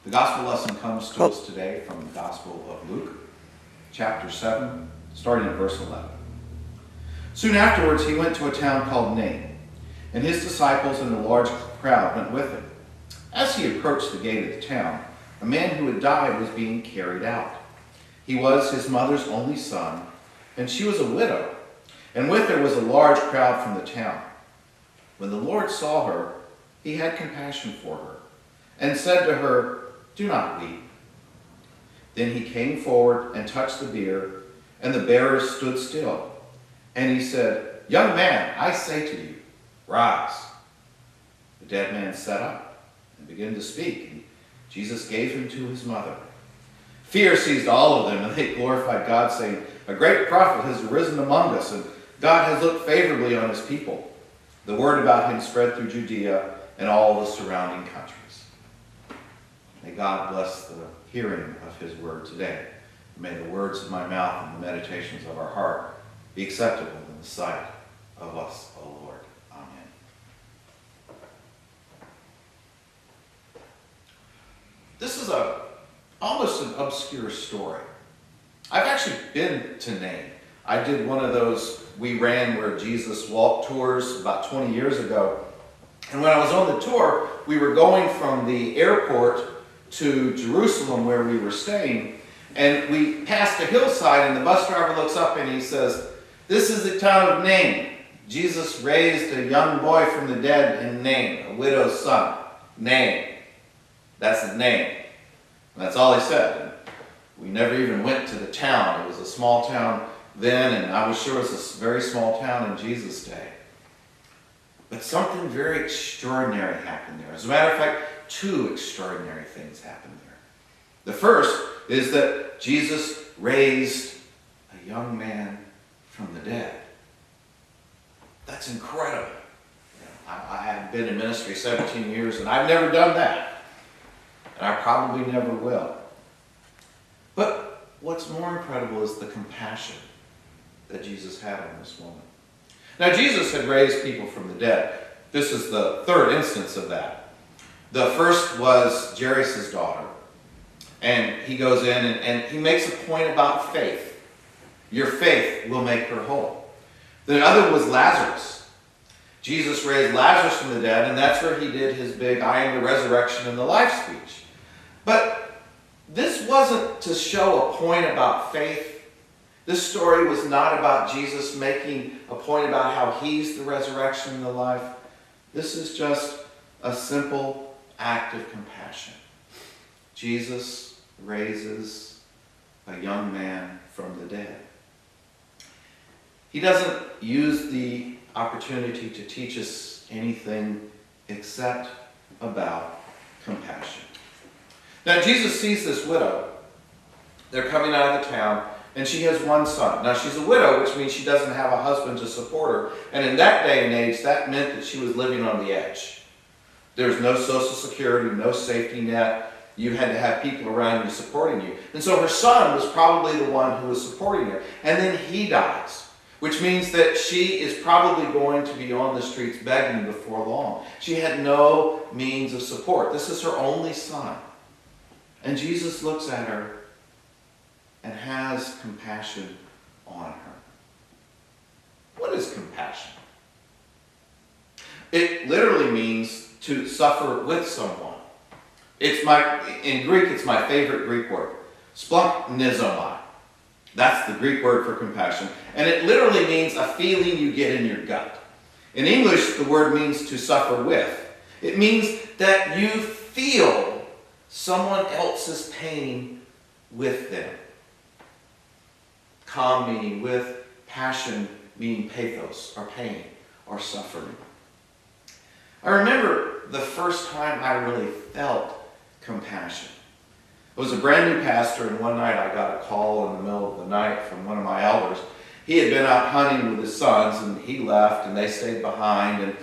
The gospel lesson comes to us today from the Gospel of Luke, chapter 7, starting at verse 11. Soon afterwards he went to a town called Nain, and his disciples and a large crowd went with him. As he approached the gate of the town, a man who had died was being carried out. He was his mother's only son, and she was a widow, and with her was a large crowd from the town. When the Lord saw her, he had compassion for her, and said to her, "Do not weep." Then he came forward and touched the bier, and the bearers stood still. And he said, "Young man, I say to you, rise." The dead man sat up and began to speak, and Jesus gave him to his mother. Fear seized all of them, and they glorified God, saying, "A great prophet has arisen among us, and God has looked favorably on his people." The word about him spread through Judea and all the surrounding countries. May God bless the hearing of his word today. May the words of my mouth and the meditations of our heart be acceptable in the sight of us, O Lord. Amen. This is almost an obscure story. I've actually been to Nain. I did one of those we ran where Jesus walked tours about 20 years ago. And when I was on the tour, we were going from the airport to Jerusalem where we were staying, and we passed a hillside, and the bus driver looks up and he says, "This is the town of Nain. Jesus raised a young boy from the dead in Nain, a widow's son. Nain." That's his name. And that's all he said. And we never even went to the town. It was a small town then, and I was sure it was a very small town in Jesus' day. But something very extraordinary happened there. As a matter of fact, two extraordinary things happened there. The first is that Jesus raised a young man from the dead. That's incredible. I have been in ministry 17 years, and I've never done that. And I probably never will. But what's more incredible is the compassion that Jesus had on this woman. Now, Jesus had raised people from the dead. This is the third instance of that. The first was Jairus' daughter. And he goes in and he makes a point about faith. Your faith will make her whole. The other was Lazarus. Jesus raised Lazarus from the dead, and that's where he did his big "I am the resurrection and the life" speech. But this wasn't to show a point about faith. This story was not about Jesus making a point about how he's the resurrection and the life. This is just a simple act of compassion. Jesus raises a young man from the dead. He doesn't use the opportunity to teach us anything except about compassion. Now, Jesus sees this widow. They're coming out of the town, and she has one son. Now, she's a widow, which means she doesn't have a husband to support her. And in that day and age, that meant that she was living on the edge. There's no social security, no safety net. You had to have people around you supporting you. And so her son was probably the one who was supporting her. And then he dies, which means that she is probably going to be on the streets begging before long. She had no means of support. This is her only son. And Jesus looks at her and has compassion on her. What is compassion? It literally means to suffer with someone. In Greek, it's my favorite Greek word. Splanchnizomai. That's the Greek word for compassion. And it literally means a feeling you get in your gut. In English, the word means to suffer with. It means that you feel someone else's pain with them. Calm meaning with, passion meaning pathos, or pain, or suffering. I remember the first time I really felt compassion. I was a brand new pastor, and one night I got a call in the middle of the night from one of my elders. He had been out hunting with his sons, and he left, and they stayed behind. And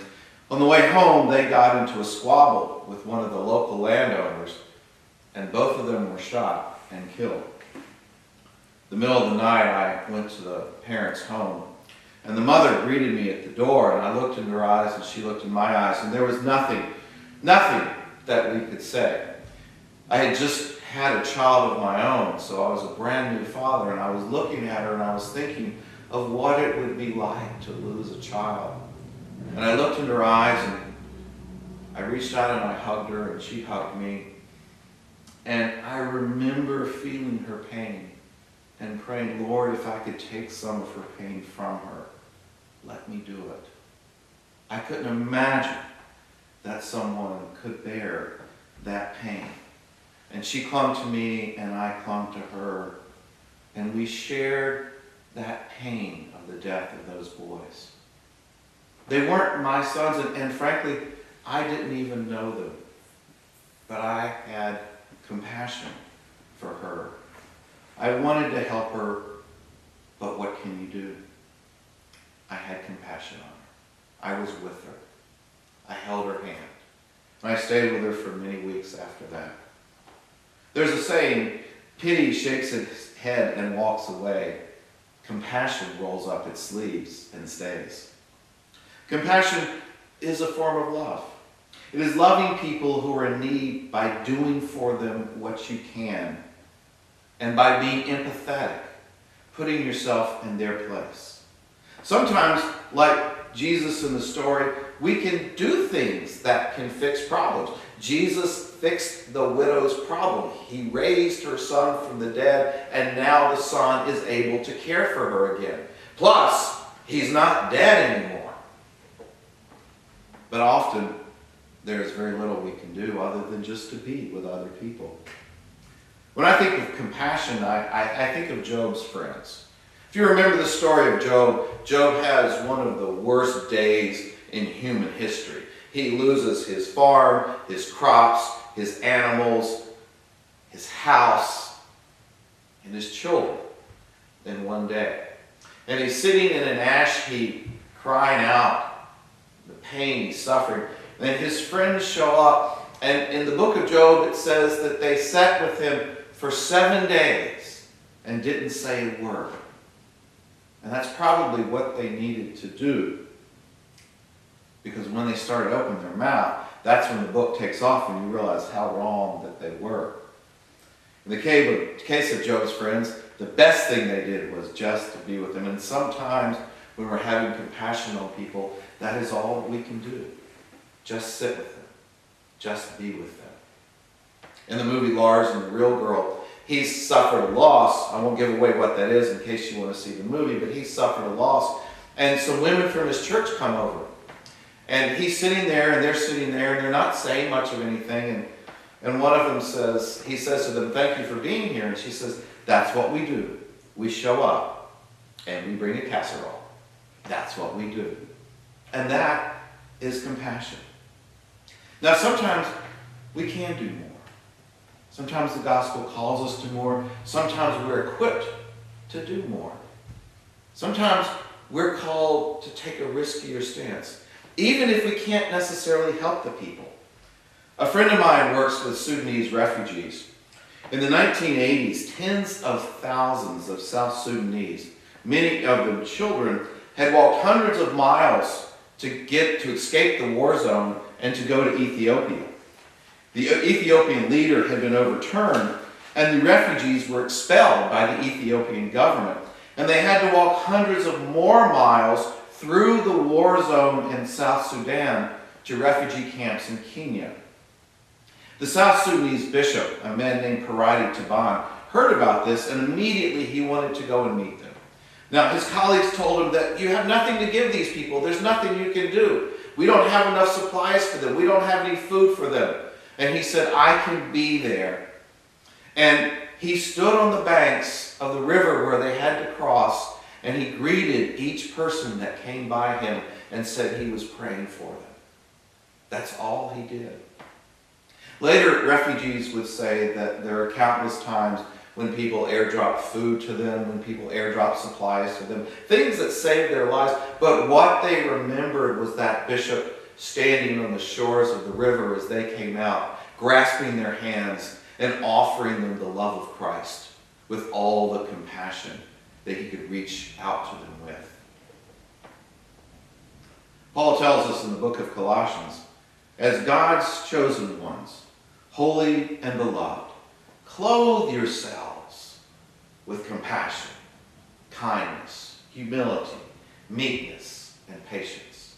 on the way home, they got into a squabble with one of the local landowners, and both of them were shot and killed. The middle of the night, I went to the parents' home, and the mother greeted me at the door, and I looked in her eyes, and she looked in my eyes, and there was nothing that we could say. I had just had a child of my own, so I was a brand new father, and I was looking at her and I was thinking of what it would be like to lose a child. And I looked into her eyes and I reached out and I hugged her and she hugged me. And I remember feeling her pain and praying, Lord, if I could take some of her pain from her, let me do it. I couldn't imagine that someone could bear that pain. And she clung to me and I clung to her. And we shared that pain of the death of those boys. They weren't my sons, and frankly, I didn't even know them. But I had compassion for her. I wanted to help her, but what can you do? I had compassion on her. I was with her. I held her hand. And I stayed with her for many weeks after that. There's a saying, pity shakes its head and walks away. Compassion rolls up its sleeves and stays. Compassion is a form of love. It is loving people who are in need by doing for them what you can and by being empathetic, putting yourself in their place. Sometimes, like Jesus in the story, we can do things that can fix problems. Jesus fixed the widow's problem. He raised her son from the dead, and now the son is able to care for her again. Plus, he's not dead anymore. But often, there's very little we can do other than just to be with other people. When I think of compassion, I think of Job's friends. If you remember the story of Job, Job has one of the worst days in human history. He loses his farm, his crops, his animals, his house, and his children in one day. And he's sitting in an ash heap, crying out the pain he's suffering. And his friends show up, and in the book of Job it says that they sat with him for 7 days and didn't say a word. And that's probably what they needed to do. Because when they started opening their mouth, that's when the book takes off and you realize how wrong that they were. In the case of Job's friends, the best thing they did was just to be with them. And sometimes when we're having compassion on people, that is all we can do. Just sit with them. Just be with them. In the movie Lars and the Real Girl, he's suffered a loss. I won't give away what that is in case you want to see the movie, but he's suffered a loss. And some women from his church come over. And he's sitting there, and they're sitting there, and they're not saying much of anything. And one of them says, he says to them, "Thank you for being here." And she says, "That's what we do. We show up, and we bring a casserole. That's what we do." And that is compassion. Now, sometimes we can do more. Sometimes the gospel calls us to more. Sometimes we're equipped to do more. Sometimes we're called to take a riskier stance, even if we can't necessarily help the people. A friend of mine works with Sudanese refugees. In the 1980s, tens of thousands of South Sudanese, many of them children, had walked hundreds of miles to escape the war zone and to go to Ethiopia. The Ethiopian leader had been overturned, and the refugees were expelled by the Ethiopian government, and they had to walk hundreds of more miles through the war zone in South Sudan to refugee camps in Kenya. The South Sudanese bishop, a man named Parati Taban, heard about this, and immediately he wanted to go and meet them. Now, his colleagues told him that you have nothing to give these people. There's nothing you can do. We don't have enough supplies for them. We don't have any food for them. And he said, "I can be there." And he stood on the banks of the river where they had to cross, and he greeted each person that came by him and said he was praying for them. That's all he did. Later, refugees would say that there are countless times when people airdrop food to them, when people airdrop supplies to them, things that saved their lives. But what they remembered was that bishop standing on the shores of the river as they came out, grasping their hands and offering them the love of Christ with all the compassion that he could reach out to them with. Paul tells us in the book of Colossians, as God's chosen ones, holy and beloved, clothe yourselves with compassion, kindness, humility, meekness, and patience.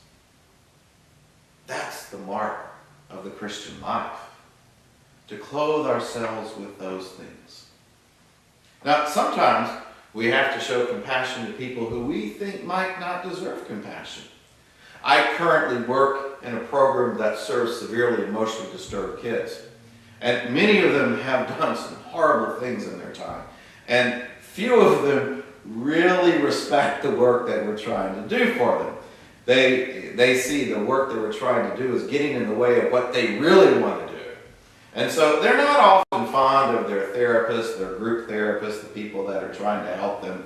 That's the mark of the Christian life, to clothe ourselves with those things. Now, sometimes we have to show compassion to people who we think might not deserve compassion. I currently work in a program that serves severely emotionally disturbed kids. And many of them have done some horrible things in their time. And few of them really respect the work that we're trying to do for them. They see the work that we're trying to do as getting in the way of what they really want to do. And so they're not often fond of their therapists, their group therapists, the people that are trying to help them.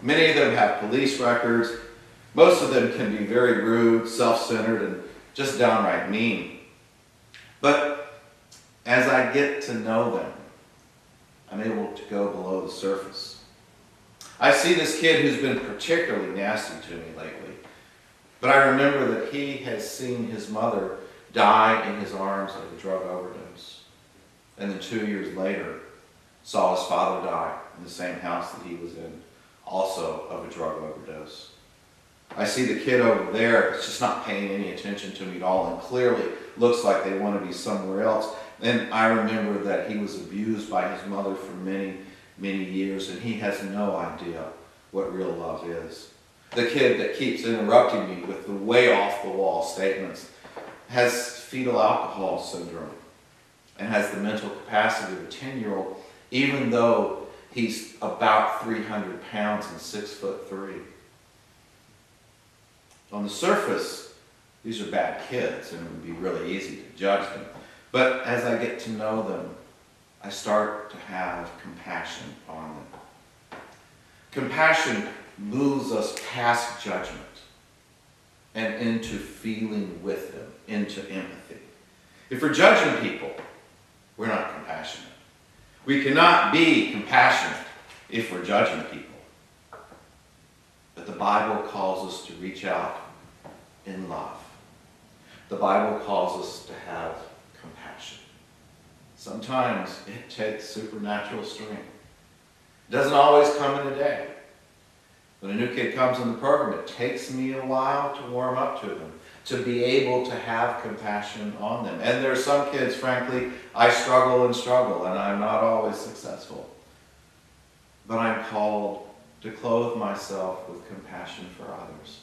Many of them have police records. Most of them can be very rude, self-centered, and just downright mean. But as I get to know them, I'm able to go below the surface. I see this kid who's been particularly nasty to me lately. But I remember that he has seen his mother die in his arms of a drug overdose. And then 2 years later, saw his father die in the same house that he was in, also of a drug overdose. I see the kid over there, it's just not paying any attention to me at all, and clearly looks like they want to be somewhere else. And I remember that he was abused by his mother for many, many years, and he has no idea what real love is. The kid that keeps interrupting me with the way off the wall statements has fetal alcohol syndrome and has the mental capacity of a 10-year-old, even though he's about 300 pounds and 6'3". On the surface, these are bad kids, and it would be really easy to judge them. But as I get to know them, I start to have compassion on them. Compassion moves us past judgment and into feeling with them, into empathy. If we're judging people, we're not compassionate. We cannot be compassionate if we're judging people. But the Bible calls us to reach out in love. The Bible calls us to have compassion. Sometimes it takes supernatural strength. It doesn't always come in a day. When a new kid comes in the program, it takes me a while to warm up to them, to be able to have compassion on them. And there are some kids, frankly, I struggle and I'm not always successful. But I'm called to clothe myself with compassion for others,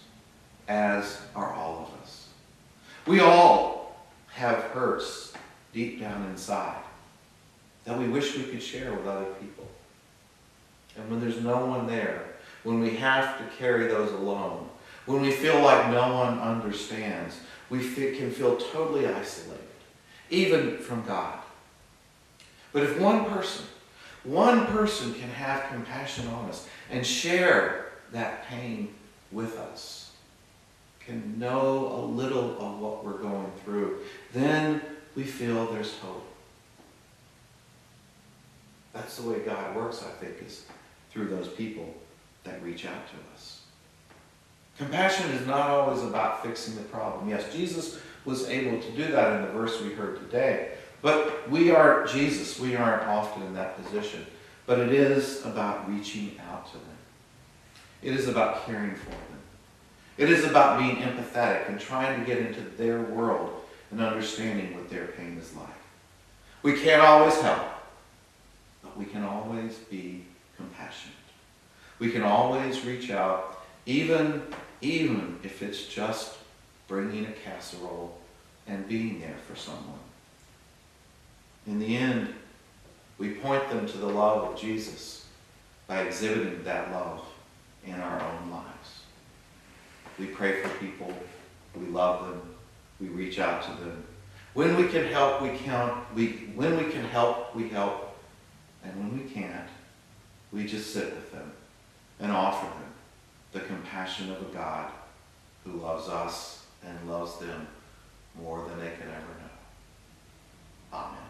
as are all of us. We all have hurts deep down inside that we wish we could share with other people. And when there's no one there, when we have to carry those alone, when we feel like no one understands, we can feel totally isolated, even from God. But if one person can have compassion on us and share that pain with us, can know a little of what we're going through, then we feel there's hope. That's the way God works, I think, is through those people that reach out to us. Compassion is not always about fixing the problem. Yes, Jesus was able to do that in the verse we heard today. But we aren't Jesus. We aren't often in that position. But it is about reaching out to them. It is about caring for them. It is about being empathetic and trying to get into their world and understanding what their pain is like. We can't always help, but we can always be compassionate. We can always reach out, even if it's just bringing a casserole and being there for someone. In the end, we point them to the love of Jesus by exhibiting that love in our own lives. We pray for people, we love them, we reach out to them. When we can help, we help, and when we can't, we just sit with them and offer them the compassion of a God who loves us and loves them more than they can ever know. Amen.